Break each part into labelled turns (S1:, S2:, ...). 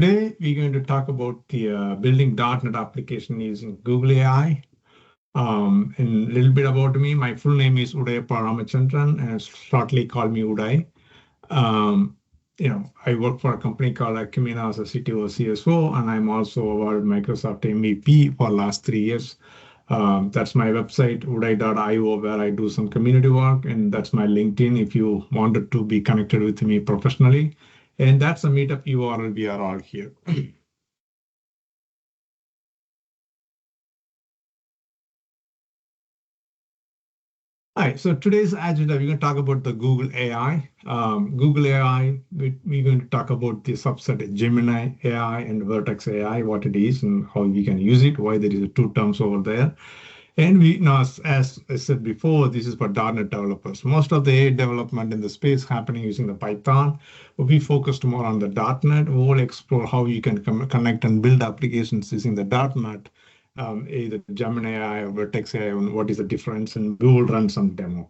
S1: Today, we're going to talk about the building .NET application using Google AI. And a little bit about me. My full name is Udaiappa Ramachandran, and shortly call me Udai. Um, I work for a company called Gemini as a CTO, CSO, and I'm also awarded Microsoft MVP for last 3 years. That's my website, udai.io, where I do some community work, and that's my LinkedIn if you wanted to be connected with me professionally. And that's a Meetup URL. We are all here. Hi, so today's agenda, we're going to talk about the Google AI. Google AI, we're going to talk about the subset Gemini AI and Vertex AI, what it is and how we can use it, why there is two terms over there. And we now, as I said before, this is for .NET developers. Most of the AI development in the space happening using the Python. But we focused more on the .NET. We'll explore how you can connect and build applications using the .NET, either Gemini AI or Vertex AI, and what is the difference, and we will run some demo.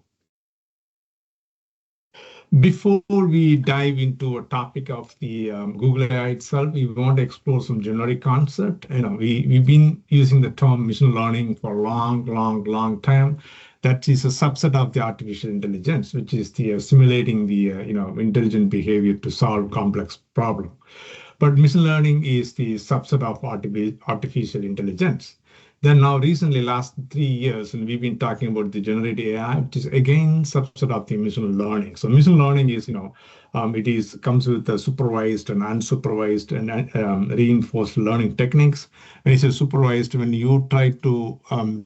S1: Before we dive into a topic of the Google AI itself, we want to explore some generic concept. We've been using the term machine learning for a long time. That is a subset of the artificial intelligence, which is the simulating the intelligent behavior to solve complex problem. But machine learning is the subset of artificial intelligence. Then now recently, last 3 years, and we've been talking about the generative AI, which is again subset of the machine learning. So machine learning is, comes with the supervised and unsupervised and reinforced learning techniques. When it says supervised, when you try to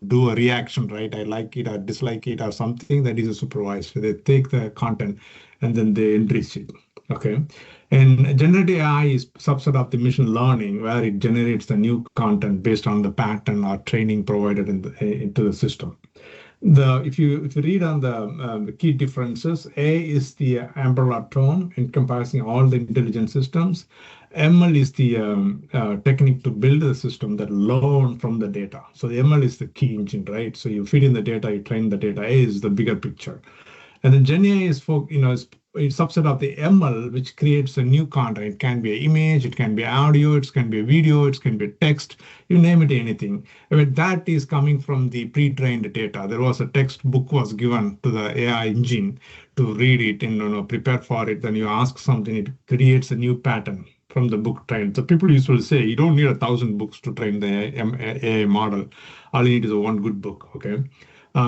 S1: do a reaction, right? I like it or dislike it or something, that is a supervised. So they take the content and then they enrich it. Okay. And generative AI is subset of the machine learning, where it generates the new content based on the pattern or training provided into the system. If you read on the key differences, A is the umbrella term encompassing all the intelligent systems. ML is the technique to build the system that learn from the data. So the ML is the key engine, right? So you feed in the data, you train the data. A is the bigger picture. And then Gen AI is for, is a subset of the ML, which creates a new content. It can be an image, it can be audio, it can be a video, it can be text, you name it, anything. But that is coming from the pre-trained data. There was a textbook was given to the AI engine to read it and prepare for it. Then you ask something, it creates a new pattern from the book trained. So people usually say you don't need 1,000 books to train the AI model. All you need is one good book. Okay.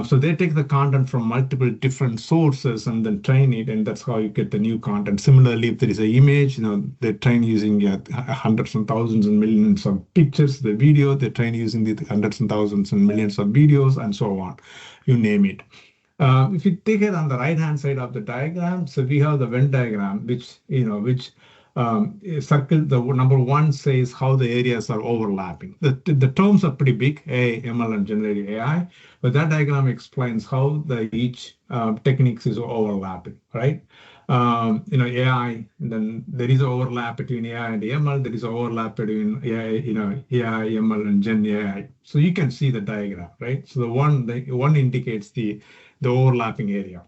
S1: So they take the content from multiple different sources and then train it, and that's how you get the new content. Similarly, if there is an image, they train using hundreds and thousands and millions of pictures. The video, they train using the hundreds and thousands and millions of videos, and so on. You name it. If you take it on the right-hand side of the diagram, so we have the Venn diagram, which circle, the number one says how the areas are overlapping. The terms are pretty big, AI, ML, and generative AI, but that diagram explains how each techniques is overlapping, right? AI, then there is overlap between AI and ML. There is overlap between AI, ML, and Gen AI. So you can see the diagram, right? So the one indicates the overlapping area.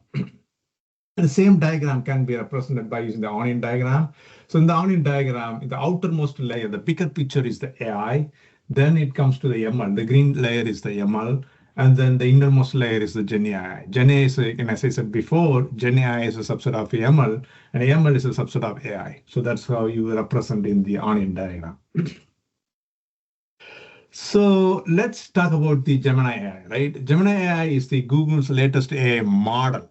S1: The same diagram can be represented by using the onion diagram. So in the onion diagram, in the outermost layer, the bigger picture is the AI. Then it comes to the ML. The green layer is the ML. And then the innermost layer is the Gen AI. Gen AI is, and as I said before, Gen AI is a subset of ML, and ML is a subset of AI. So that's how you represent in the onion diagram. So let's talk about the Gemini AI, right? Gemini AI is the Google's latest AI model,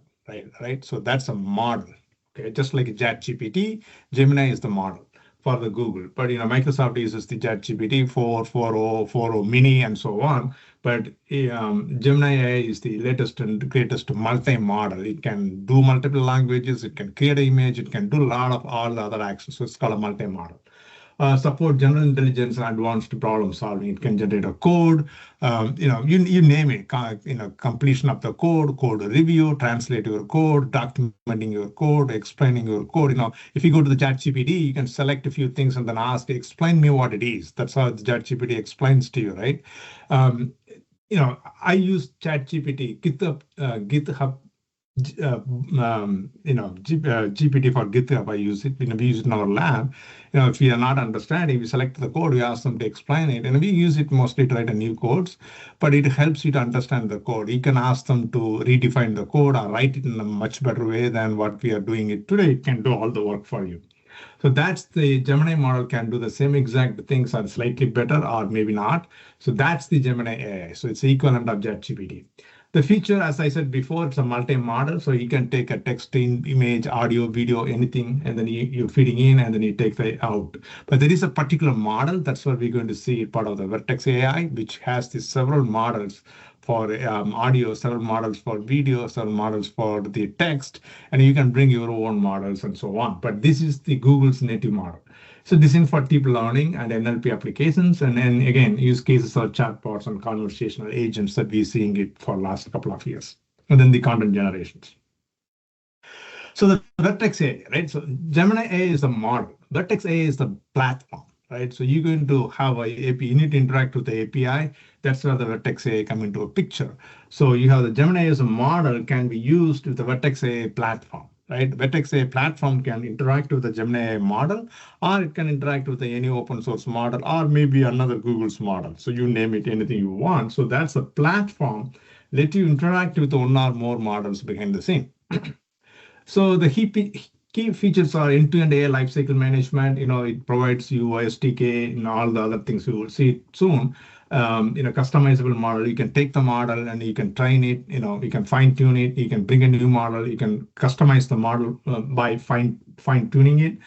S1: right? So that's a model, okay? Just like ChatGPT, Gemini is the model for the Google. But Microsoft uses the ChatGPT 4, 4.0, 4.0 mini, and so on. But Gemini AI is the latest and greatest multi-model. It can do multiple languages, it can create an image, it can do a lot of all the other actions. So it's called a multi-model. Support general intelligence and advanced problem solving. It can generate a code, you name it, completion of the code review, translate your code, documenting your code, explaining your code. If you go to the ChatGPT, you can select a few things and then ask, explain me what it is. That's how the ChatGPT explains to you, right? I use ChatGPT, GitHub GPT for GitHub. I use it. We use it in our lab. If we are not understanding, we select the code, we ask them to explain it, and we use it mostly to write a new codes. But it helps you to understand the code. You can ask them to redefine the code or write it in a much better way than what we are doing it today. It can do all the work for you. So that's the Gemini model can do the same exact things or slightly better or maybe not. So that's the Gemini AI. So it's the equivalent of ChatGPT. The feature, as I said before, it's a multi-model. So you can take a text, image, audio, video, anything, and then you're feeding in and then you take the out. But there is a particular model. That's what we're going to see part of the Vertex AI, which has these several models for audio, several models for video, several models for the text, and you can bring your own models and so on. But this is the Google's native model. So this is for deep learning and NLP applications, and then again, use cases of chatbots and conversational agents that we're seeing it for last couple of years, and then the content generations. So the Vertex AI, right? So Gemini AI is the model. Vertex AI is the platform, right? So you're going to have a API. You need to interact with the API. That's where the Vertex AI come into a picture. So you have the Gemini as a model can be used with the Vertex AI platform, right? Vertex AI platform can interact with the Gemini AI model, or it can interact with any open source model, or maybe another Google's model. So you name it anything you want. So that's a platform. Let you interact with one or more models behind the scene. So the key features are end-to-end AI lifecycle management. It provides you SDK and all the other things you will see soon. In a customizable model, you can take the model and you can train it. You can fine tune it. You can bring a new model. You can customize the model by fine tuning it.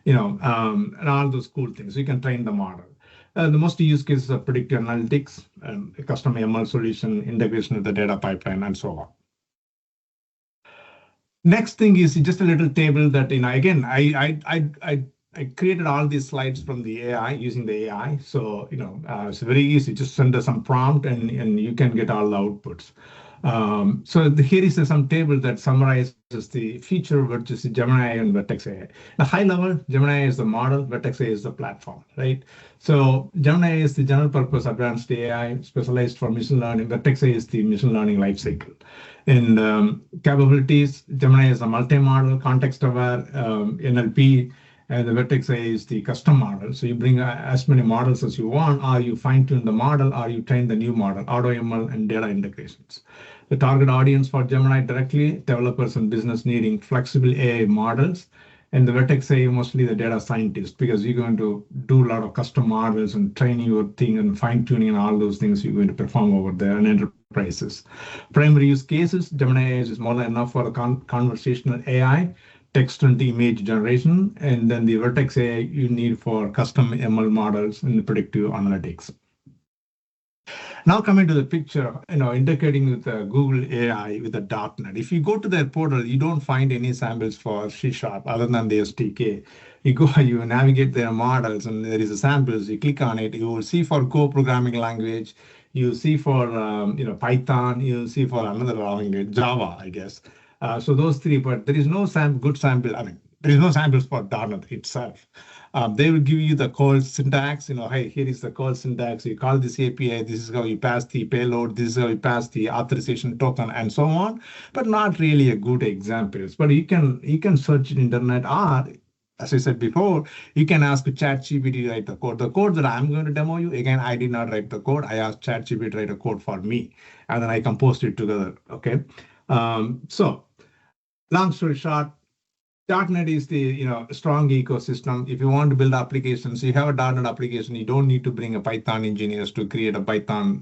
S1: And all those cool things. You can train the model. The most use cases are predictive analytics, custom ML solution, integration with the data pipeline, and so on. Next thing is just a little table that, again, I created all these slides from the AI using the AI. So, it's very easy. Just send us some prompt and you can get all the outputs. Here is some table that summarizes the feature, which is Gemini and Vertex AI. The high level, Gemini is the model, Vertex AI is the platform, right? So Gemini is the general purpose advanced AI specialized for machine learning. Vertex AI is the machine learning lifecycle. And capabilities, Gemini is a multi-model, context-aware NLP, and the Vertex AI is the custom model. So you bring as many models as you want, or you fine-tune the model, or you train the new model, AutoML and data integrations. The target audience for Gemini directly, developers and business needing flexible AI models. And the Vertex AI, mostly the data scientist, because you're going to do a lot of custom models and training your thing and fine-tuning and all those things you're going to perform over there and enterprises. Primary use cases, Gemini AI is more than enough for a conversational AI, text and image generation, and then the Vertex AI you need for custom ML models and the predictive analytics. Now coming to the picture, integrating with Google AI with the .NET. If you go to their portal, you don't find any samples for C# other than the SDK. You navigate their models, and there is a samples. You click on it, you will see for Go programming language, you see for Python, you see for another language, Java, I guess. So those three, but there is no good sample. I mean, there is no samples for .NET itself. They will give you the call syntax. Hey, here is the call syntax. You call this API. This is how you pass the payload. This is how you pass the authorization token, and so on. But not really a good examples. But you can search in internet, or as I said before, you can ask ChatGPT to write the code. The code that I'm going to demo you, again, I did not write the code. I asked ChatGPT to write a code for me, and then I composed it together. Okay. So long story short, .NET is the strong ecosystem. If you want to build applications, you have a .NET application. You don't need to bring a Python engineers to create a Python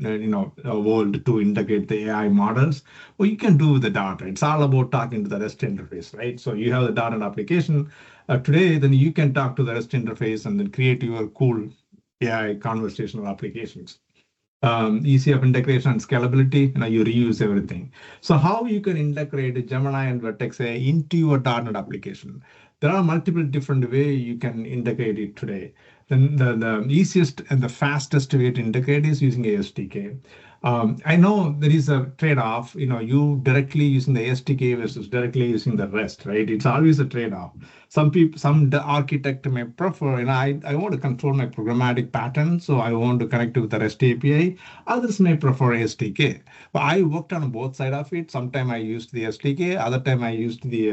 S1: world to integrate the AI models. Well, you can do the .NET. It's all about talking to the REST interface, right? So you have the .NET application today. Then you can talk to the REST interface and then create your cool AI conversational applications. Easy of integration and scalability, you reuse everything. So how you can integrate Gemini and Vertex AI into your .NET application? There are multiple different ways you can integrate it today. then the easiest and the fastest way to integrate is using ASDK. I know there is a trade-off, you directly using the SDK versus directly using the REST, right? It's always a trade-off. Some people, architect may prefer, I want to control my programmatic pattern, so I want to connect with the REST API. Others may prefer SDK. But I worked on both sides of it. Sometime I used the SDK, other time I used the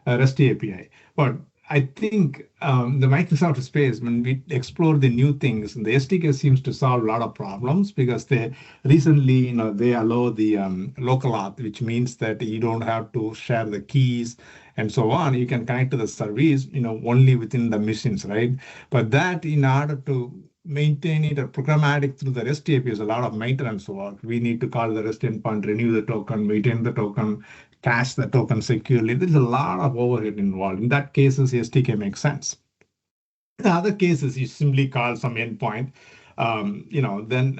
S1: REST API. But I think the Microsoft space, when we explore the new things, the SDK seems to solve a lot of problems because they recently, they allow the local auth, which means that you don't have to share the keys and so on. You can connect to the service, only within the machines, right? But that, in order to maintain it or programmatic through the REST API, is a lot of maintenance work. We need to call the REST endpoint, renew the token, maintain the token, cache the token securely. There's a lot of overhead involved. In that cases, SDK makes sense. In other cases, you simply call some endpoint, then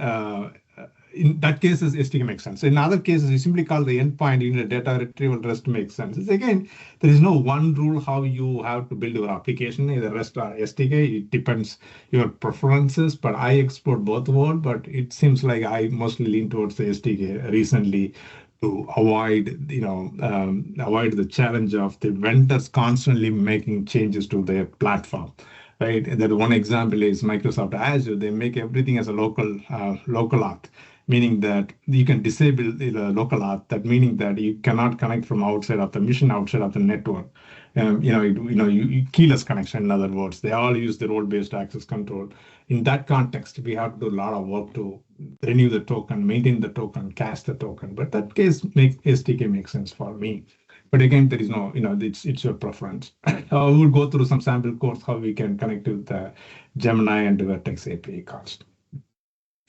S1: in that cases, SDK makes sense. In other cases, you simply call the endpoint, a data retrieval REST makes sense. It's, again, there is no one rule how you have to build your application, either REST or SDK. It depends your preferences, but I explore both worlds, but it seems like I mostly lean towards the SDK recently to avoid the challenge of the vendors constantly making changes to their platform, right? And that one example is Microsoft Azure. They make everything as a local auth, meaning that you can disable the local auth. That meaning that you cannot connect from outside of the mission, outside of the network. Keyless connection. In other words, they all use the role-based access control. In that context, we have to do a lot of work to renew the token, maintain the token, cache the token. But that case, SDK makes sense for me. But again, there is no, it's your preference. We'll go through some sample codes how we can connect with the Gemini and the Vertex API calls.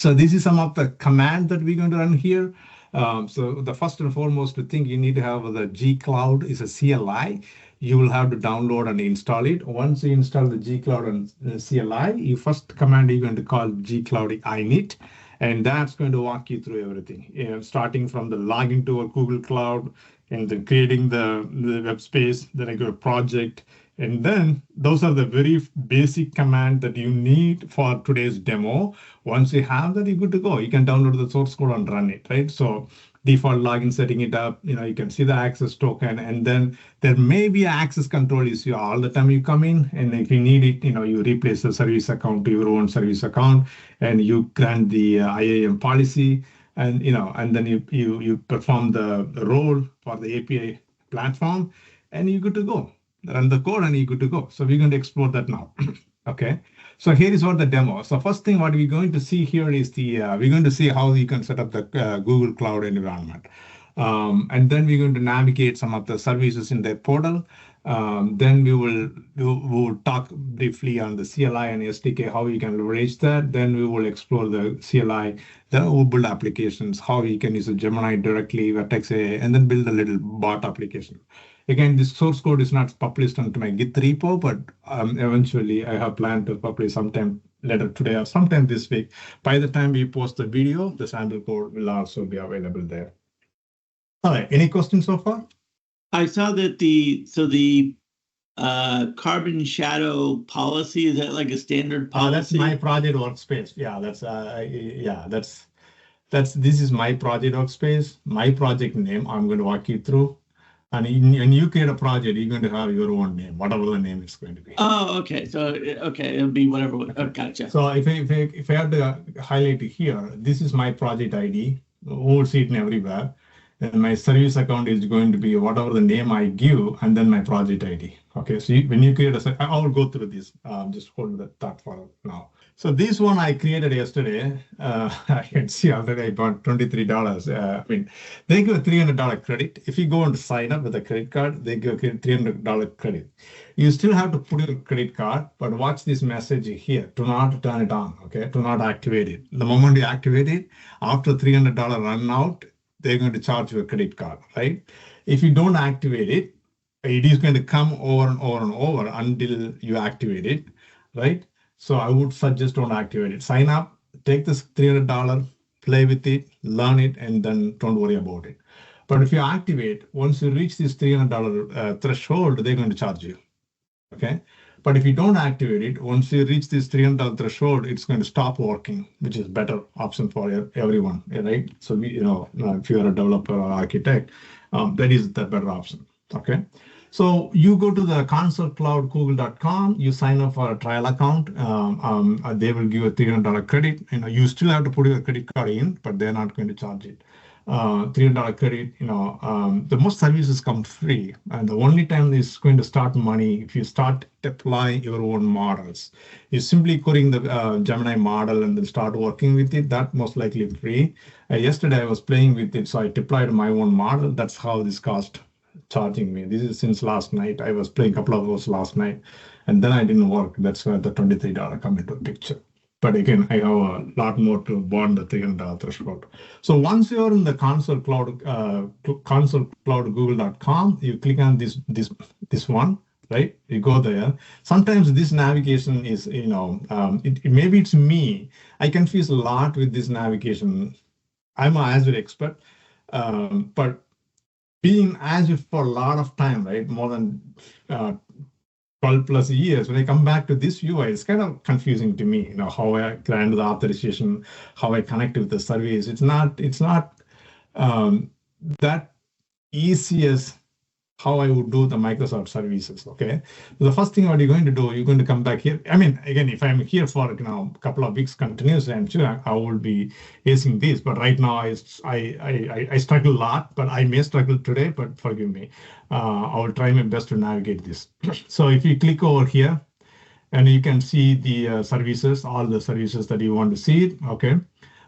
S1: So this is some of the command that we're going to run here. So the first and foremost thing you need to have the G Cloud is a CLI. You will have to download and install it. Once you install the G Cloud and CLI, you first command you're going to call G Cloud init, and that's going to walk you through everything, starting from the login to a Google Cloud and then creating the web space, then I go to project. And then those are the very basic command that you need for today's demo. Once you have that, you're good to go. You can download the source code and run it, right? So default login, setting it up, you can see the access token, and then there may be an access control issue all the time you come in. And if you need it, you replace the service account to your own service account, and you grant the IAM policy, and and then you perform the role for the API platform, and you're good to go. Run the code and you're good to go. So we're going to explore that now. Okay. So here is what the demo. So first thing what we're going to see here is we're going to see how you can set up the Google Cloud environment. And then we're going to navigate some of the services in their portal. Then we will talk briefly on the CLI and SDK, how you can leverage that. Then we will explore the CLI, then we'll build applications, how you can use a Gemini directly, Vertex AI, and then build a little bot application. Again, this source code is not published onto my Git repo, but eventually I have planned to publish sometime later today or sometime this week. By the time we post the video, the sample code will also be available there. All right, any questions so far?
S2: I saw that the carbon shadow policy, is that like a standard policy?
S1: That's my project workspace. Yeah, this is my project workspace, my project name. I'm going to walk you through. And when you create a project, you're going to have your own name, whatever the name is going to be.
S2: Oh, okay. So, it'll be whatever. Oh, gotcha.
S1: So if I have to highlight it here, this is my project ID. We'll see it everywhere. And my service account is going to be whatever the name I give, and then my project ID. Okay, so when you create I'll go through this. Just hold the thought for now. So this one I created yesterday. I can see already I bought $23. They give a $300 credit. If you go and sign up with a credit card, they give a $300 credit. You still have to put your credit card, but watch this message here. Do not turn it on. Okay, do not activate it. The moment you activate it, after $300 run out, they're going to charge you a credit card, right? If you don't activate it, it is going to come over and over and over until you activate it, right? So I would suggest don't activate it. Sign up, take this $300, play with it, learn it, and then don't worry about it. But if you activate, once you reach this $300 threshold, they're going to charge you, okay? But if you don't activate it, once you reach this $300 threshold, it's going to stop working, which is better option for everyone, right? So if you're a developer or architect, that is the better option. Okay. So you go to the consultcloudgoogle.com, you sign up for a trial account. They will give a $300 credit. You still have to put your credit card in, but they're not going to charge it. $300 credit. The most services come free, and the only time it's going to start money if you start deploying your own models. You simply querying the Gemini model and then start working with it. That most likely free. Yesterday I was playing with it, so I deployed my own model. That's how this cost charging me. This is since last night. I was playing a couple of hours last night, and then I didn't work. That's where the $23 come into the picture. But again, I have a lot more to bond the $300 threshold. So once you're in the consultcloudgoogle.com, you click on this one, right? You go there. Sometimes this navigation is, maybe it's me. I confuse a lot with this navigation. I'm an Azure expert, but being Azure for a lot of time, right? More than 12 plus years, when I come back to this UI, it's kind of confusing to me, how I grant the authorization, how I connect with the service. It's not that easy as how I would do the Microsoft services, okay? The first thing what you're going to do, you're going to come back here. I mean, again, if I'm here for a couple of weeks continuously, I'm sure I will be facing this. But right now, I struggle a lot, but I may struggle today, but forgive me. I will try my best to navigate this. So if you click over here, and you can see the services, all the services that you want to see it, okay?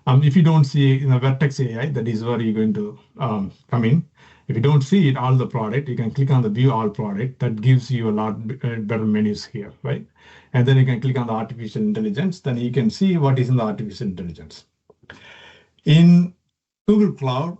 S1: If you don't see Vertex AI, that is where you're going to come in. If you don't see it, all the product, you can click on the view all product. That gives you a lot better menus here, right? And then you can click on the artificial intelligence. Then you can see what is in the artificial intelligence. In Google Cloud,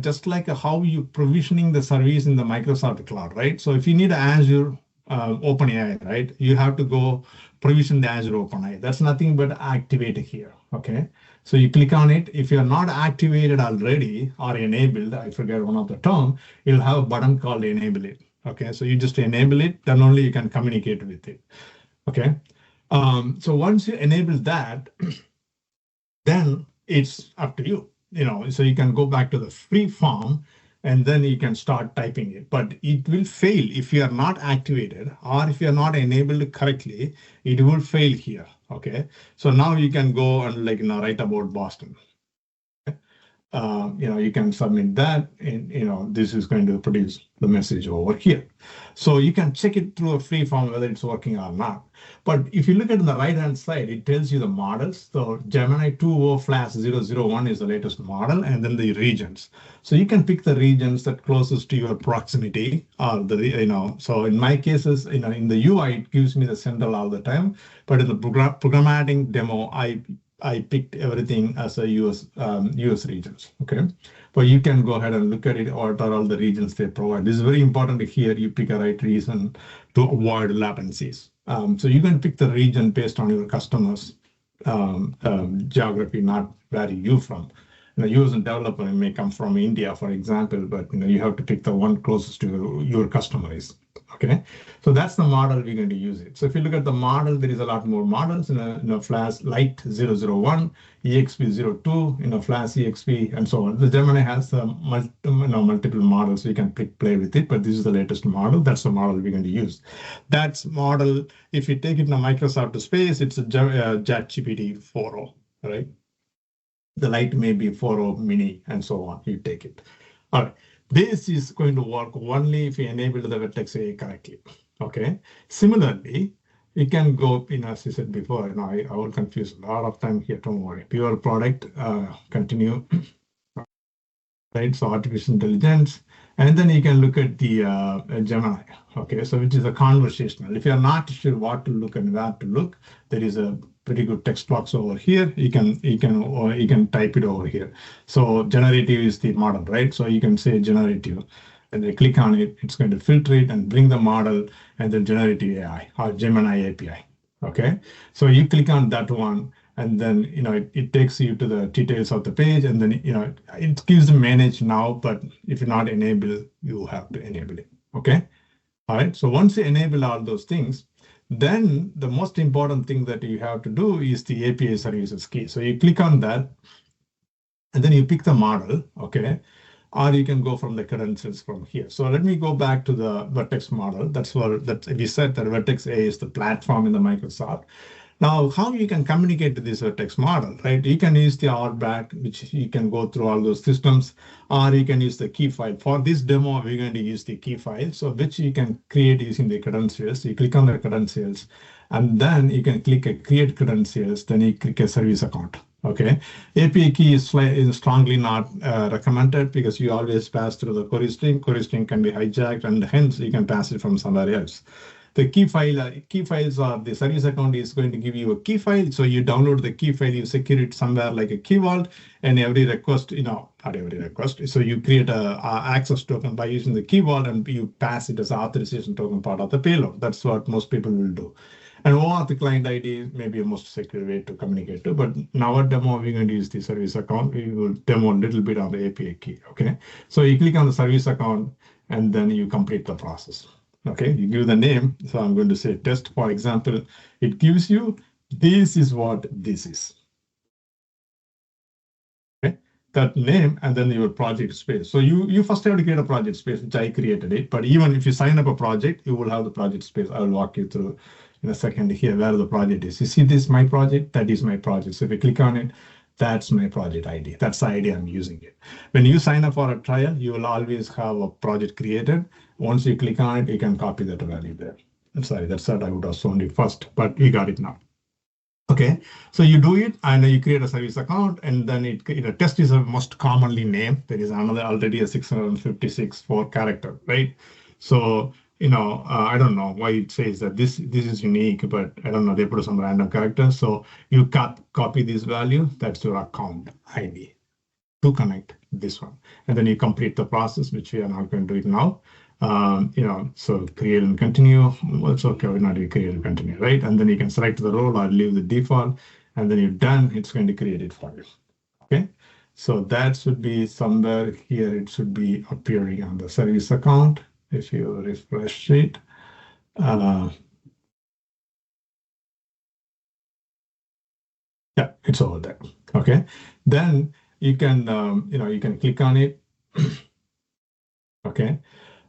S1: just like how you provisioning the service in the Microsoft Cloud, right? So if you need Azure OpenAI, right, you have to go provision the Azure OpenAI. That's nothing but activate here, okay? So you click on it. If you're not activated already or enabled, I forget one of the term, you'll have a button called enable it, okay? So you just enable it, then only you can communicate with it, okay? So once you enable that, then it's up to you, so you can go back to the free form and then you can start typing it. But it will fail if you are not activated or if you are not enabled correctly, it will fail here, okay? So now you can go and write about Boston. You can submit that and, this is going to produce the message over here. So you can check it through a free form whether it's working or not. But if you look at the right-hand side, it tells you the models. So Gemini 2.0/001 is the latest model, and then the regions. So you can pick the regions that closest to your proximity, or so in my cases, in the UI, it gives me the central all the time. But in the programmatic demo, I picked everything as a US regions, okay? But you can go ahead and look at it, what are all the regions they provide. This is very important here. You pick a right region to avoid latencies. So you can pick the region based on your customer's geography, not where you from. You as a developer may come from India, for example, but you have to pick the one closest to your customer is. Okay, so that's the model we're going to use it. So if you look at the model, there is a lot more models in Flash Lite 001, EXP02, Flash EXP, and so on. The Gemini has multiple models, so you can play with it, but this is the latest model. That's the model we're going to use. That's model, if you take it in a Microsoft space, it's a ChatGPT 4.0, right? The Lite may be 4.0 mini, and so on. You take it. All right. This is going to work only if you enable the Vertex AI correctly, okay? Similarly, you can go, as I said before, I will confuse a lot of time here, don't worry. Pure product, continue, right? So artificial intelligence, and then you can look at the Gemini, okay? So which is a conversational. If you're not sure what to look and where to look, there is a pretty good text box over here. You can type it over here. So generative is the model, right? So you can say generative, and then click on it. It's going to filter it and bring the model, and then generative AI or Gemini API. Okay, so you click on that one, and then it takes you to the details of the page, and then it gives manage now. But if you're not enabled, you have to enable it. Okay, all right. So once you enable all those things, Then the most important thing that you have to do is the API services key. So you click on that, and then you pick the model, okay? Or you can go from the credentials from here. So let me go back to the Vertex model. That's what we said that Vertex A is the platform in the Microsoft. Now, how you can communicate to this Vertex model, right? You can use the RBAC, which you can go through all those systems, or you can use the key file. For this demo, we're going to use the key file, so which you can create using the credentials. You click on the credentials, and then you can click a create credentials, then you click a service account. Okay, API key is strongly not recommended because you always pass through the query string. Query string can be hijacked, and hence you can pass it from somewhere else. The key files are the service account is going to give you a key file. So you download the key file, you secure it somewhere like a key vault, and every request, not every request. So you create a access token by using the key vault, and you pass it as authorization token part of the payload. That's what most people will do. And OAuth client ID may be a most secure way to communicate to, but in our demo, we're going to use the service account. We will demo a little bit on the API key, okay? So you click on the service account, and then you complete the process, okay? You give the name, so I'm going to say test, for example. It gives you, this is what this is, okay? That name, and then your project space. So you first have to create a project space, which I created it, but even if you sign up a project, you will have the project space. I will walk you through in a second here where the project is. You see this, my project, that is my project. So if you click on it, that's my project ID. That's the ID I'm using it. When you sign up for a trial, you will always have a project created. Once you click on it, you can copy that value there. I'm sorry, that's what I would have shown it first, but we got it now. Okay, so you do it and you create a service account, and then a test is a most commonly named. There is another already a 656 for character, right? So I don't know why it says that this is unique, but I don't know, they put some random characters. So you copy this value, that's your account ID to connect this one. And then you complete the process, which we are not going to do it now. So create and continue. Well, it's okay, we're not going to create and continue, right? And then you can select the role or leave the default, and then you're done. It's going to create it for you. Okay. So that should be somewhere here. It should be appearing on the service account. If you refresh it, yeah, it's over there. Okay, then you can you can click on it. Okay,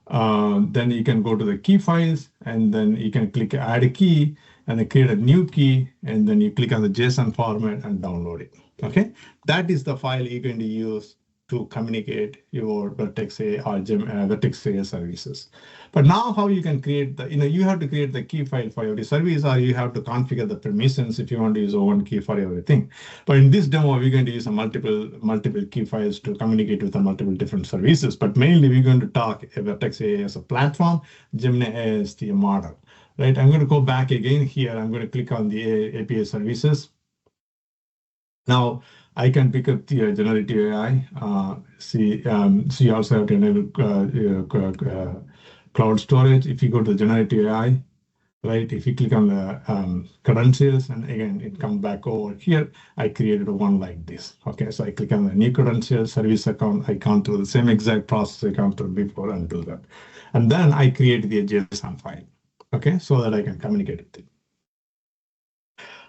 S1: then you can go to the key files, and then you can click add a key, and then create a new key, and then you click on the JSON format and download it. Okay, that is the file you're going to use to communicate your Vertex A or Vertex A services. But now how you can create you have to create the key file for every service, or you have to configure the permissions if you want to use one key for everything. But in this demo, we're going to use a multiple key files to communicate with the multiple different services. But mainly we're going to talk Vertex A as a platform, Gemini as the model, right? I'm going to go back again here. I'm going to click on the API services. Now, I can pick up the generative AI. So you also have to enable cloud storage. If you go to the generative AI, right? If you click on the credentials, and again, it comes back over here. I created one like this. Okay, so I click on the new credentials, service account. I gone through the same exact process I gone through before and do that. And then I create the JSON file. Okay, so that I can communicate with it.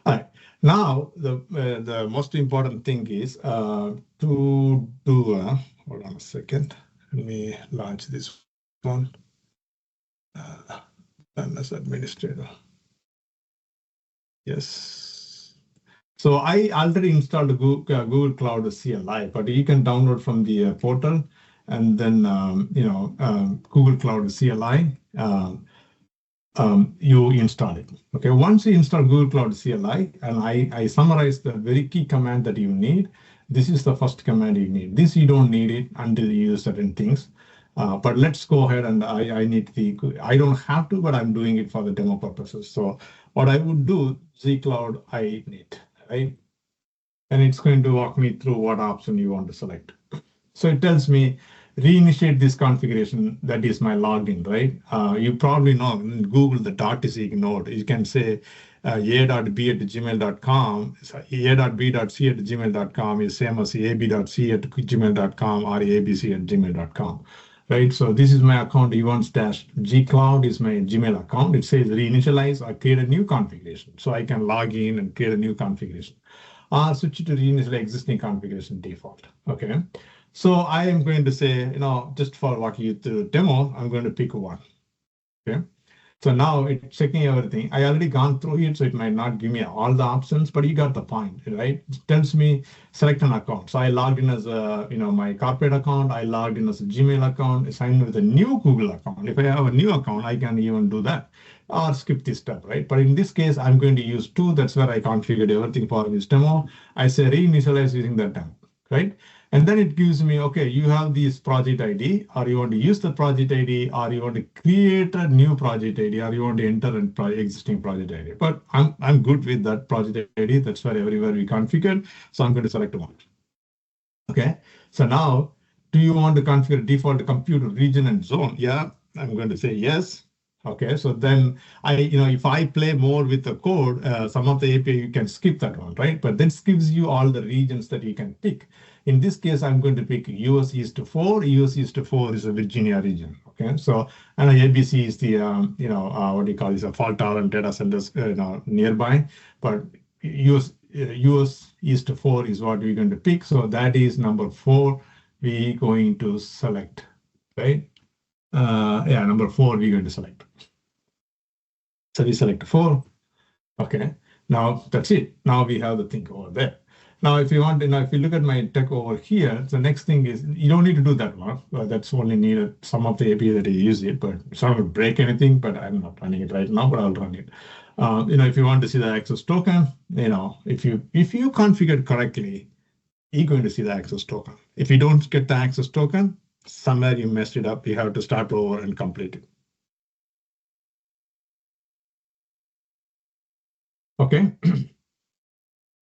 S1: All right. Now, the most important thing is to do, hold on a second, let me launch this one, run as administrator. Yes. So I already installed Google Cloud CLI, but you can download from the portal, and then, Google Cloud CLI, you install it. Okay, once you install Google Cloud CLI, and I summarize the very key command that you need. This is the first command you need. This you don't need it until you use certain things. But let's go ahead, and I don't have to, but I'm doing it for the demo purposes. So what I would do, zcloud init, right? And it's going to walk me through what option you want to select. So it tells me reinitiate this configuration. That is my login, right? You probably know in Google the dot is ignored. You can say a.b@gmail.com. a.b.c@gmail.com is same as ab.c@gmail.com or abc@gmail.com. right? So this is my account events-gcloud is my Gmail account. It says reinitialize or create a new configuration. So I can log in and create a new configuration. Or switch it to reinitialize existing configuration default. Okay. So I am going to say, just for walking you through the demo, I'm going to pick one. Okay. So now it's checking everything. I already gone through it, so it might not give me all the options, but you got the point, right? It tells me select an account. So I logged in as a, my corporate account. I logged in as a Gmail account, signed with a new Google account. If I have a new account, I can even do that or skip this step, right? But in this case, I'm going to use two. That's where I configured everything for this demo. I say reinitialize using that demo, right? And then it gives me, okay, you have this project ID, or you want to use the project ID, or you want to create a new project ID, or you want to enter an existing project ID. But I'm good with that project ID. That's where everywhere we configured. So I'm going to select one. Okay. So now, do you want to configure default computer region and zone? Yeah, I'm going to say yes. Okay, so then if I play more with the code, some of the API, you can skip that one, right? But this gives you all the regions that you can pick. In this case, I'm going to pick US East 4. US East 4 is a Virginia region. Okay, so and ABC is the what do you call this? A fault tolerant data centers nearby, but US East 4 is what we're going to pick. So that is number 4. We're going to select, right? Number 4 we're going to select. So we select 4. Okay. Now that's it. Now we have the thing over there. Now, if you want, if you look at my tech over here, the next thing is you don't need to do that one. That's only needed some of the API that you use it, but it's not going to break anything. But I'm not running it right now, but I'll run it. If you want to see the access token, if you configure correctly, you're going to see the access token. If you don't get the access token, somewhere you messed it up. You have to start over and complete it. Okay.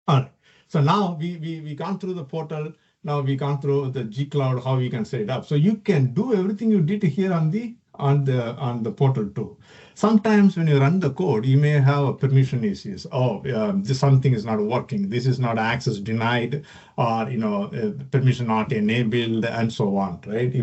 S1: All right. So now we gone through the portal. Now we gone through the G Cloud, how you can set it up. So you can do everything you did here on the portal too. Sometimes when you run the code, you may have permission issues. This something is not working. This is not access denied, or permission not enabled, and so on. Right?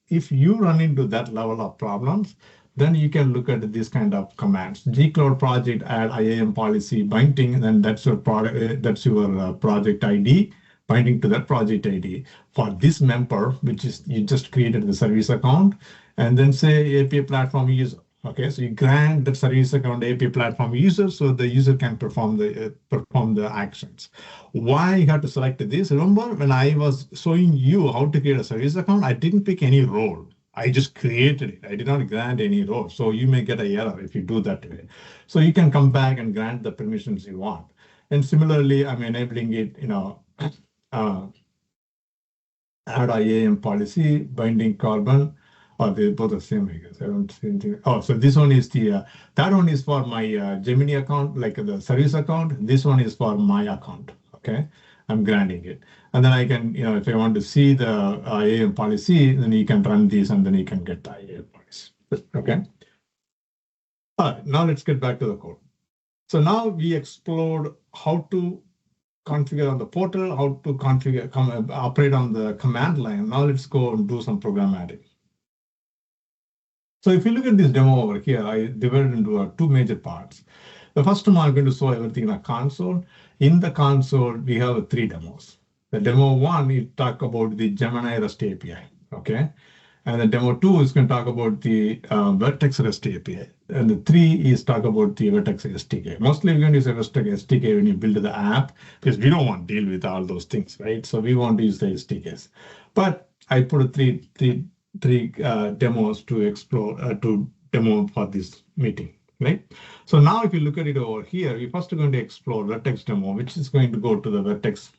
S1: If you run into that level of problems, then you can look at this kind of commands. Gcloud project add IAM policy binding, then that's your product. That's your project ID binding to that project ID for this member, which is you just created the service account, and then say API platform user. Okay, so you grant the service account API platform user, so the user can perform the actions. Why you have to select this? Remember when I was showing you how to create a service account, I didn't pick any role. I just created it. I did not grant any role. So you may get an error if you do that way. So you can come back and grant the permissions you want. And similarly, I'm enabling it, add IAM policy, binding carbon, or they both the same, I guess. I don't see anything. Oh, so this one is that one is for my Gemini account, like the service account. This one is for my account. Okay. I'm granting it. And then I can, if I want to see the IAM policy, then you can run these and then you can get the IAM policy. Okay. All right. Now let's get back to the code. So now we explored how to configure on the portal, how to operate on the command line. Now let's go and do some programmatic. So if you look at this demo over here, I divided into two major parts. The first one, I'm going to show everything in a console. In the console, we have 3 demos. The demo 1, it talk about the Gemini REST API, okay? And the demo 2 is going to talk about the Vertex REST API. And the 3 is talk about the Vertex SDK. Mostly we're going to use the Vertex SDK when you build the app, because we don't want to deal with all those things, right? So we want to use the SDKs. But I put three demos to explore, to demo for this meeting, right? So now if you look at it over here, we're first going to explore Vertex demo, which is going to go to the Vertex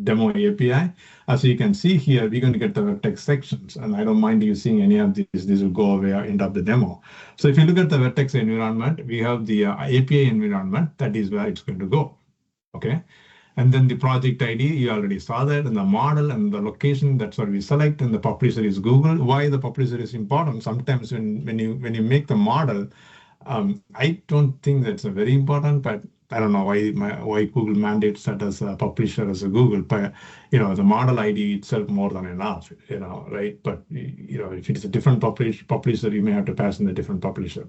S1: demo API. As you can see here, we're going to get the Vertex sections, and I don't mind you seeing any of these. This will go away end of the demo. So if you look at the Vertex environment, we have the API environment. That is where it's going to go, okay? And then the project ID, you already saw that, and the model and the location, that's what we select, and the publisher is Google. Why the publisher is important? Sometimes when you make the model, I don't think that's a very important, but I don't know why Google mandates that as a publisher as a Google, but the model ID itself more than enough, right? But if it's a different publisher, you may have to pass in a different publisher.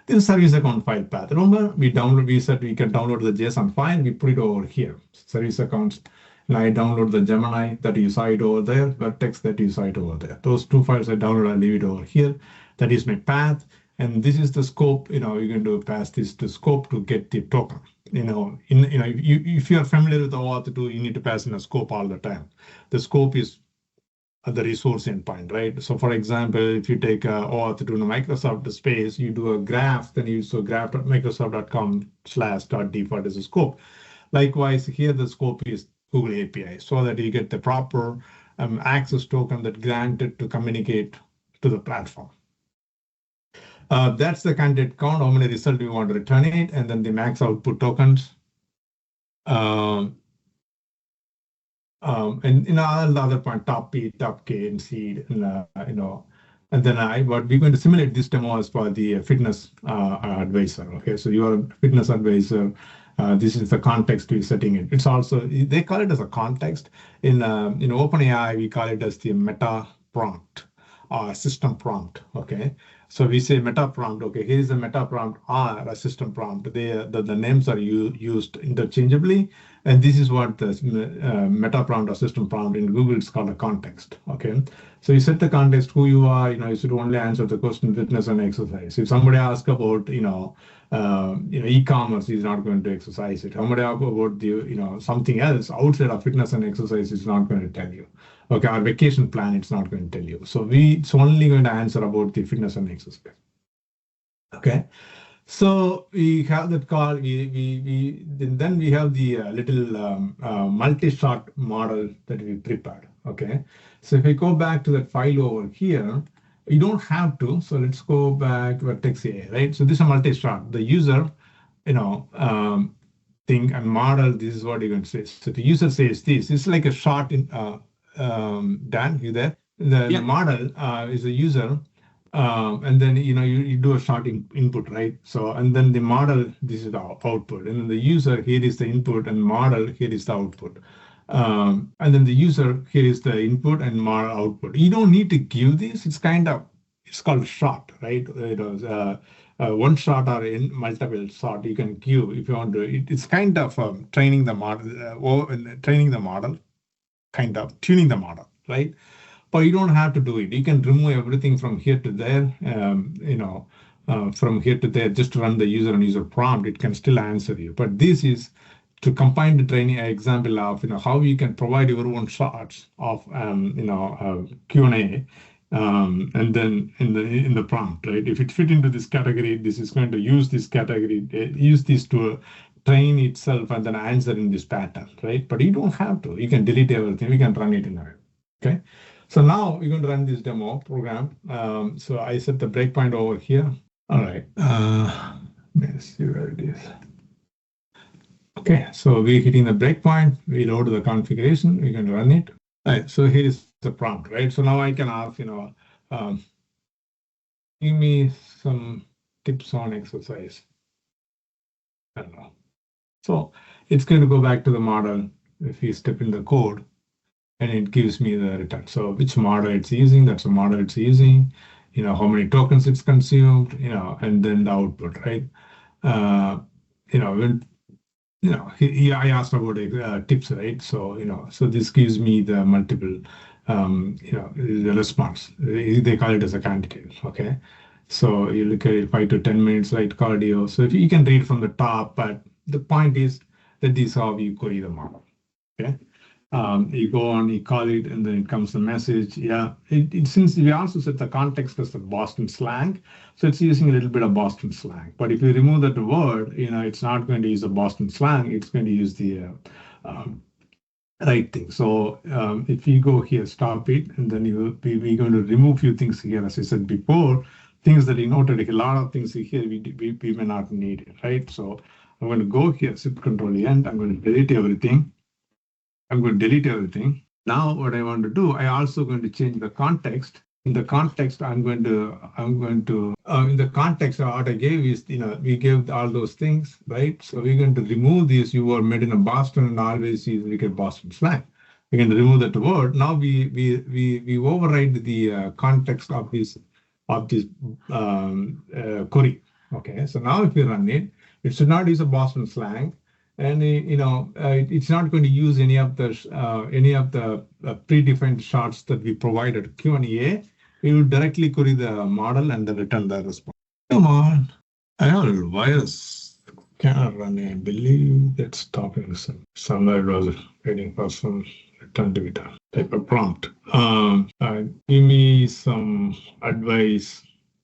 S1: This is service account file path. Remember, we said we can download the JSON file, we put it over here. Service accounts. And I download the Gemini that you saw it over there, Vertex that you saw it over there. Those two files I download, I leave it over here. That is my path. And this is the scope, you're going to pass this to scope to get the token. If you're familiar with OAuth 2, you need to pass in a scope all the time. The scope is at the resource endpoint, right? So for example, if you take OAuth 2 in a Microsoft space, you do a graph, then you use graph.microsoft.com/.default as a scope. Likewise, here the scope is Google API, so that you get the proper access token that granted to communicate to the platform. That's the candidate count, how many results you want to return it, and then the max output tokens. And all the other point, top P, top K, and seed, and and then but we're going to simulate this demo as for the fitness advisor. Okay, so you are a fitness advisor. This is the context we're setting it. It's also, they call it as a context. In OpenAI, we call it as the meta prompt or system prompt. Okay, so we say meta prompt. Okay, here is a meta prompt or a system prompt. The names are used interchangeably. And this is what the meta prompt or system prompt in Google is called a context. Okay, so you set the context, who you are. You should only answer the question fitness and exercise. If somebody asks about e-commerce, he's not going to exercise it. Somebody asks about the something else outside of fitness and exercise, it's not going to tell you. Okay, our vacation plan, it's not going to tell you. So it's only going to answer about the fitness and exercise. Okay. So we have that call. Then we have the little multi-shot model that we prepared. Okay. So if we go back to that file over here, you don't have to. So let's go back to Vertex AI, right? So this is a multi-shot. The user, thing and model. This is what you're going to say. So the user says this. It's like a shot in. Dan, you there? The model is a user. And then you do a short input, right? So and then the model, this is the output, and then the user, here is the input, and model, here is the output. And then the user, here is the input and model output. You don't need to give this. It's called shot, right? One shot or in multiple shot you can give if you want to. It's kind of training the model, kind of tuning the model, right? But you don't have to do it. You can remove everything from here to there, from here to there, just run the user and user prompt. It can still answer you. But this is to combine the training example of how you can provide your own shots of Q&A, and then in the prompt, right? If it fit into this category, this is going to use this category, use this to train itself and then answer in this pattern, right? But you don't have to. You can delete everything. We can run it in a way. Okay. So now we're going to run this demo program. So I set the breakpoint over here. All right. Let's see where it is. Okay. So we're hitting the breakpoint. We load the configuration. We're going to run it. All right. So here is the prompt, right? So now I can ask, give me some tips on exercise. I don't know. So it's going to go back to the model. If you step in the code, and it gives me the return. So which model it's using, that's the model it's using, how many tokens it's consumed, and then the output, right? I asked about tips, right? So, so this gives me the multiple, the response. They call it as a candidate, okay? So you look at it 5 to 10 minutes, right? Cardio. So if you can read from the top, but the point is that this is how you query the model, okay? You go on, you call it, and then it comes the message. Yeah, since we also set the context as the Boston slang, so it's using a little bit of Boston slang. But if you remove that word, it's not going to use the Boston slang. It's going to use the right thing. So if you go here, stop it, and then we're going to remove a few things here. As I said before, things that you noted, a lot of things here we may not need it, right? So I'm going to go here, Shift Control End. I'm going to delete everything. I'm going to delete everything. Now what I want to do, I also going to change the context in the context, in the context what I gave is, we gave all those things, right? So we're going to remove this. You were made in a Boston and always use we get Boston slang. We're going to remove that word. Now we override the context of this query. Okay, so now if you run it, it should not use a Boston slang, and it's not going to use any of the predefined shots that we provided Q&A. We will directly query the model and then return the response. Come on, I have a little virus. Cannot run. I believe that's stopping somewhere. Was waiting for some return to be done. Type of prompt. Give me some advice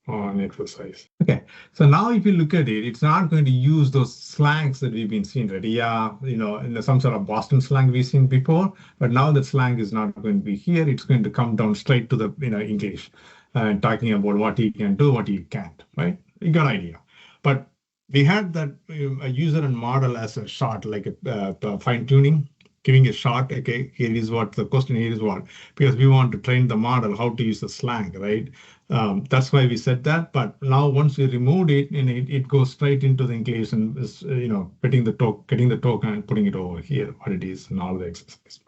S1: on exercise. Okay, so now if you look at it, it's not going to use those slangs that we've been seeing already. Yeah, in some sort of Boston slang we've seen before, but now the slang is not going to be here. It's going to come down straight to the English, talking about what he can do, what he can't. Right? You got an idea. But we had that a user and model as a short, like a fine tuning, giving a shot. Okay, here is what the question. Here is what, because we want to train the model how to use the slang, right? That's why we said that. But now once we removed it, and it goes straight into the English and is, getting the token and putting it over here, what it is, and all the exercise.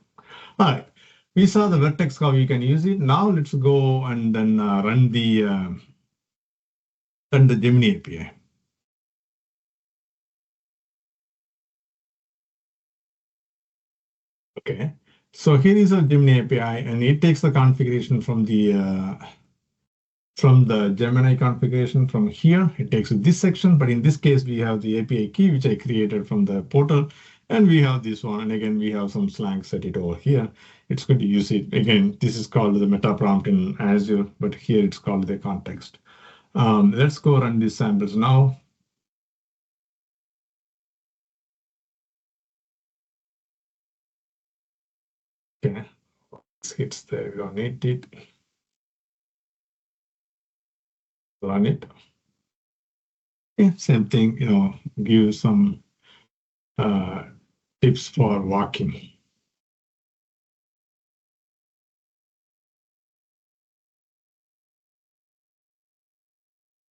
S1: All right, we saw the Vertex how you can use it. Now let's go and then run the Gemini API. Okay, so here is a Gemini API, and it takes the configuration from the Gemini configuration from here. It takes this section, but in this case, we have the API key, which I created from the portal, and we have this one. And again, we have some slang set it over here. It's going to use it. Again, this is called the meta prompt in Azure, but here it's called the context. Let's go run these samples now. Okay, it's there. We don't need it. Run it. Yeah, same thing, give some tips for walking.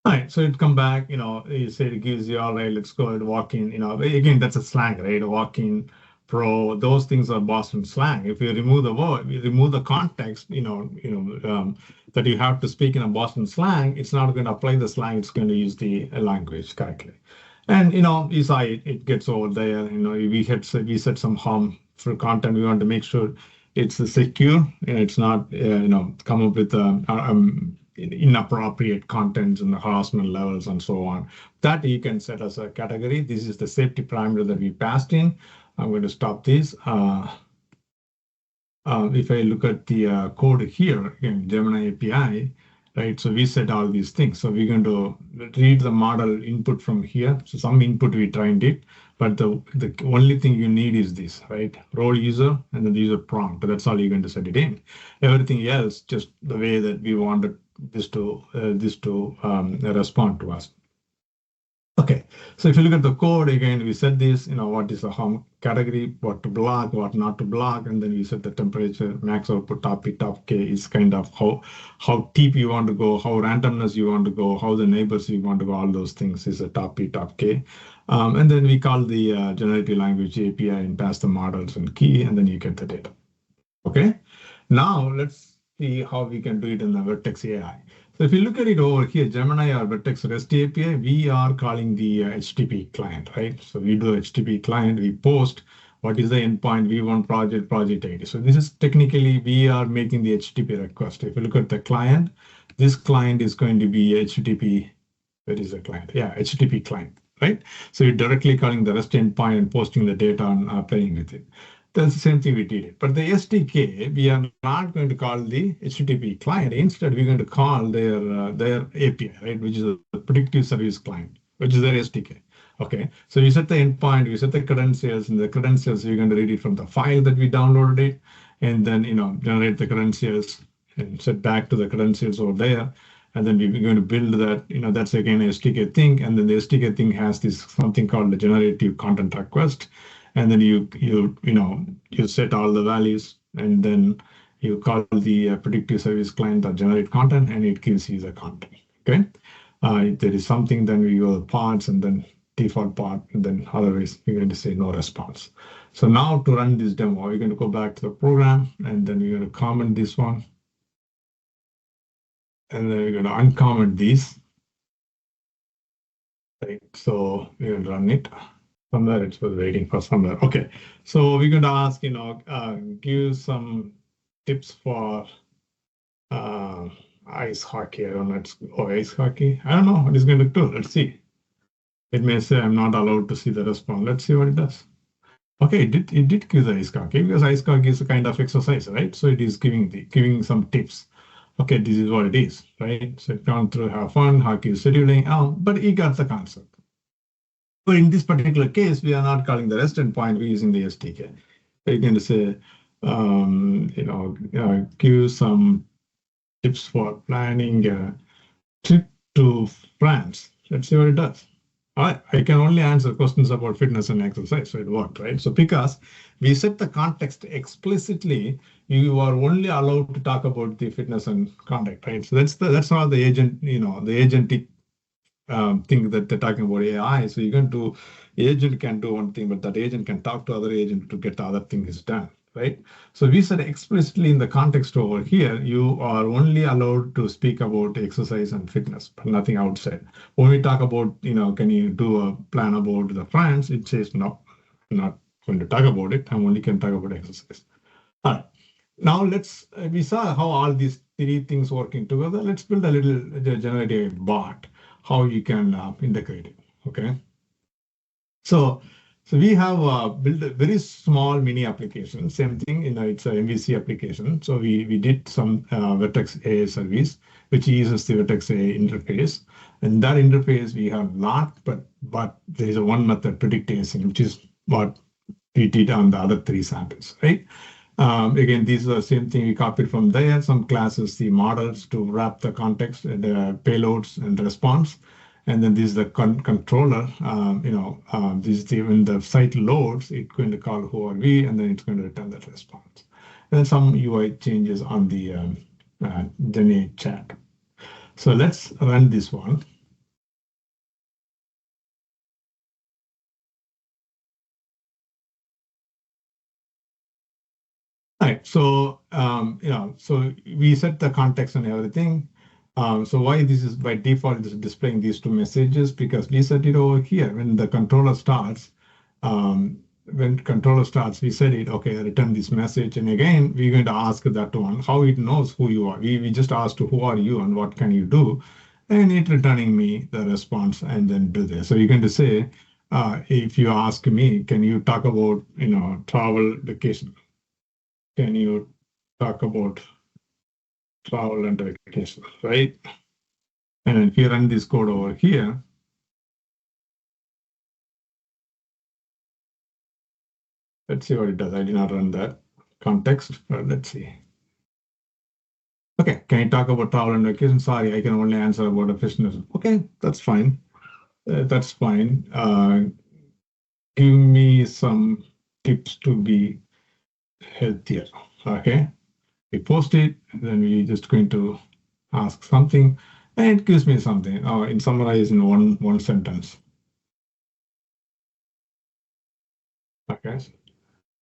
S1: All right, so it come back, you say it gives you, all right, let's go and walk in, again, that's a slang, right? Walk in, pro, those things are Boston slang. If you remove the word, you remove the context, that you have to speak in a Boston slang, it's not going to apply the slang, it's going to use the language correctly. And, you saw it gets over there, we set some harm for content. We want to make sure it's secure, and it's not, come up with inappropriate contents and the harassment levels and so on. That you can set as a category. This is the safety parameter that we passed in. I'm going to stop this. If I look at the code here in Gemini API, right? So we set all these things. So we're going to read the model input from here. So some input we trained it, but the only thing you need is this, right? Role user and then the user prompt. That's all you're going to set it in. Everything else, just the way that we wanted this to respond to us. Okay, so if you look at the code again, we set this, what is the harm category, what to block, what not to block, and then we set the temperature, max output, top P, top K is kind of how deep you want to go, how randomness you want to go, how the neighbors you want to go, all those things is a top P, top K. And then we call the generative language API and pass the models and key, and then you get the data. Okay, now let's see how we can do it in the Vertex AI. So if you look at it over here, Gemini or Vertex REST API, we are calling the HTTP client, right? So we do HTTP client, we post what is the endpoint, we want project ID. So this is technically, we are making the HTTP request. If you look at the client, this client is going to be HTTP. Where is the client? Yeah, HTTP client, right? So you're directly calling the REST endpoint and posting the data and playing with it. That's the same thing we did it. But the SDK, we are not going to call the HTTP client. Instead, we're going to call their API, right, which is a predictive service client, which is their SDK. Okay, so you set the endpoint, you set the credentials, and the credentials, you're going to read it from the file that we downloaded it, and then, generate the credentials and set back to the credentials over there. And then we're going to build that, that's again a SDK thing. And then the SDK thing has this something called the generative content request. And then you set all the values, and then You call the predictive service client or generate content, and it gives you the content. Okay. If there is something, then we go parts and then default part, and then otherwise we're going to say no response. So now to run this demo, we're going to go back to the program, and then we're going to comment this one, and then we're going to uncomment these. Right. So we're going to run it. Somewhere it was waiting for somewhere. Okay. So we're going to ask, give some tips for ice hockey. I don't know. Ice hockey. I don't know what it's going to do. Let's see. It may say I'm not allowed to see the response. Let's see what it does. Okay, it did give the ice hockey because ice hockey is a kind of exercise, right? So it is giving some tips. Okay, this is what it is, right? So gone through, have fun, hockey is scheduling, but he got the concept. But in this particular case, we are not calling the REST endpoint, we're using the SDK. We're going to say, give some tips for planning a trip to France. Let's see what it does. I can only answer questions about fitness and exercise, so it worked, right? So because we set the context explicitly, you are only allowed to talk about the fitness and conduct, right? So that's how the agent, the agentic thing that they're talking about AI. So agent can do one thing, but that agent can talk to other agent to get the other thing is done, right? So we said explicitly in the context over here, you are only allowed to speak about exercise and fitness, but nothing outside. When we talk about, can you do a plan about the France? It says no, I'm not going to talk about it. I only can talk about exercise. All right. Now we saw how all these three things working together. Let's build a little generative bot, how you can integrate it, okay? So we have built a very small mini application, same thing, it's a MVC application. So we did some Vertex AI service, which uses the Vertex AI interface. And that interface we have not, but there is a one method prediction, which is what we did on the other three samples, right? Again, these are the same thing we copied from there. Some classes, the models to wrap the context, the payloads and the response. And then this is the controller, this is when the site loads, it's going to call who are we, and then it's going to return that response. And then some UI changes on the Gen chat. So let's run this one. All right, so so we set the context and everything. So why this is by default is displaying these two messages, because we set it over here when the controller starts. We set it, okay, return this message, and again we're going to ask that one how it knows who you are. We just asked who are you and what can you do, and it returning me the response and then do this. So you're going to say, if you ask me, can you talk about travel vacation? Can you talk about travel and vacation, right? And if you run this code over here, let's see what it does. I did not run that context, but let's see. Okay, can you talk about travel and vacation? Sorry, I can only answer about a business. Okay, that's fine. That's fine. Give me some tips to be healthier. Okay, we post it, then we just going to ask something, and it gives me something. In summarize in one sentence. Okay.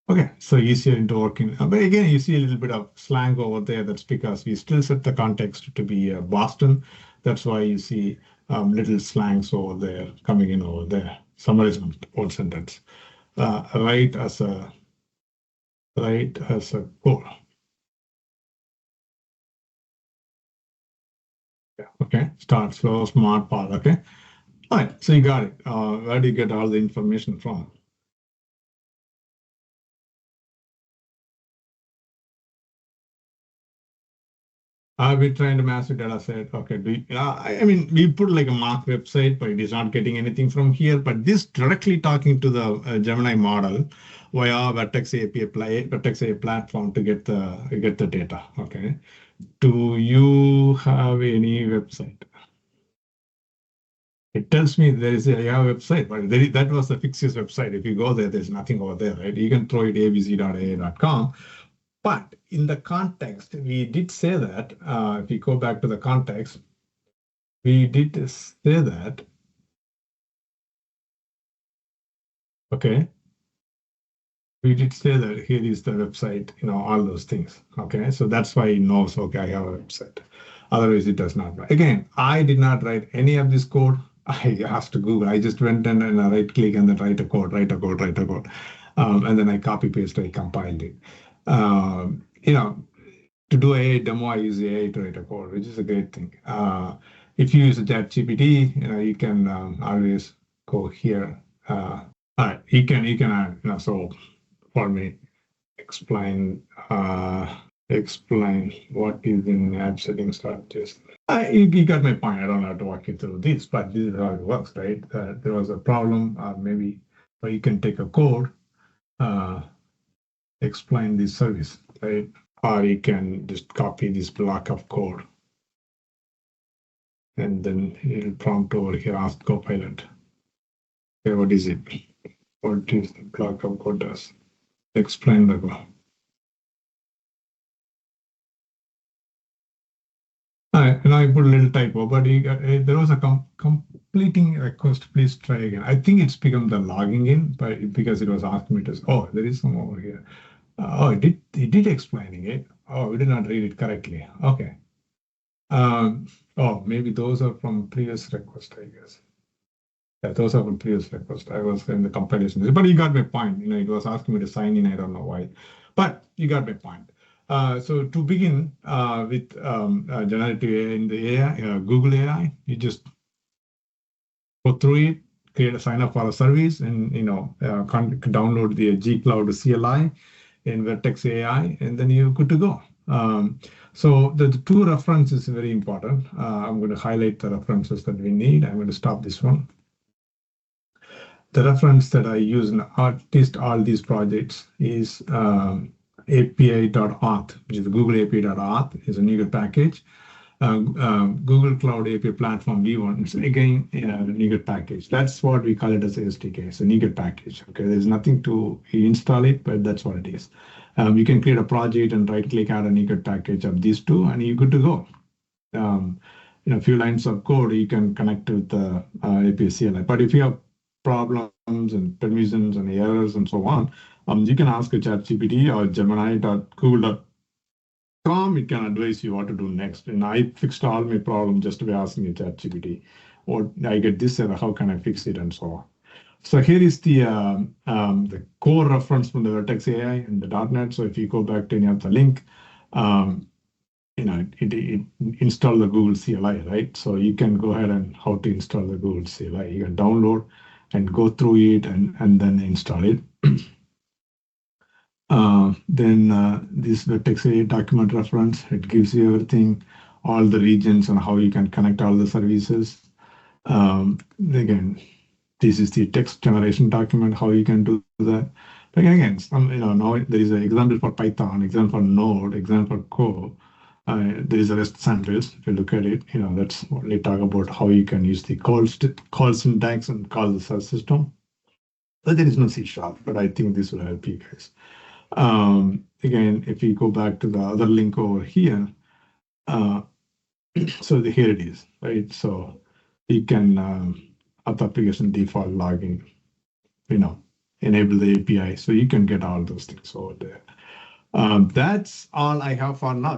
S1: Okay, so easier into working. But again, you see a little bit of slang over there. That's because we still set the context to be Boston. That's why you see little slangs over there coming in over there. Summarize one sentence. Write as a goal. Yeah, okay, start slow, smart part. Okay. All right, so you got it. Where do you get all the information from? We're trying to massive data set. Okay, I mean, we put like a mock website, but it is not getting anything from here. But this directly talking to the Gemini model via Vertex AI platform to get the data. Okay. Do you have any website? It tells me there is a website, but that was the Fix's website. If you go there, there's nothing over there, right? You can throw it abc.ai.com. But in the context, we did say that, if we go back to the context, we did say that, okay, we did say that here is the website, all those things, okay? So that's why it knows, okay, I have a website. Otherwise, it does not. Again, I did not write any of this code. I asked Google. I just went in and I right click and then write a code. And then I copy paste, I compiled it. To do a demo, I use AI to write a code, which is a great thing. If you use a ChatGPT, you can always go here. All right, you can add, so for me, explain what is in app settings. Just you got my point. I don't have to walk you through this, but this is how it works, right? There was a problem, maybe, or you can take a code, explain this service, right? Or you can just copy this block of code, and then it'll prompt over here, ask Copilot. Okay, what is it? What is the block of code does? Explain the code. And I put a little typo, but there was a completing request. Please try again. I think it's become the logging in, but because it was asking me to. Oh, there is some over here. It did explaining it. Oh, we did not read it correctly. Okay. Maybe those are from previous request, I guess. Yeah, those are from previous request. I was in the compilation, but you got my point. It was asking me to sign in. I don't know why, but you got my point. So to begin with generative AI in the AI, Google AI, you just go through it, create a sign up for a service, and download the G Cloud CLI in Vertex AI, and then you're good to go. So the two references is very important. I'm going to highlight the references that we need. I'm going to stop this one. The reference that I use in test all these projects is API.auth, which is the Google API.auth, is a NuGet package. Google Cloud API Platform V1, it's again a NuGet package. That's what we call it as a SDK. It's a NuGet package. Okay, there's nothing to install it, but that's what it is. You can create a project and right-click add a NuGet package of these two, and you're good to go. A few lines of code, you can connect with the API CLI. But if you have problems and permissions and errors and so on, you can ask a ChatGPT or Gemini.google.com. It can advise you what to do next. And I fixed all my problems just by asking a ChatGPT. Or I get this error, how can I fix it, and so on. So here is the core reference from the Vertex AI and the .NET. So if you go back to any of the link, it install the Google CLI, right? So you can go ahead and how to install the Google CLI. You can download and go through it and then install it. Then this Vertex AI document reference, it gives you everything, all the regions and how you can connect all the services. Again, this is the text generation document, how you can do that. But again, now there is an example for Python, example for Node, example for Go. There is a REST samples. If you look at it, that's what they talk about how you can use the call syntax and call the system. But there is no C#, but I think this will help you guys. Again, if you go back to the other link over here, so here it is, right? So you can auth application default login, enable the API, so you can get all those things over there. That's all I have for now.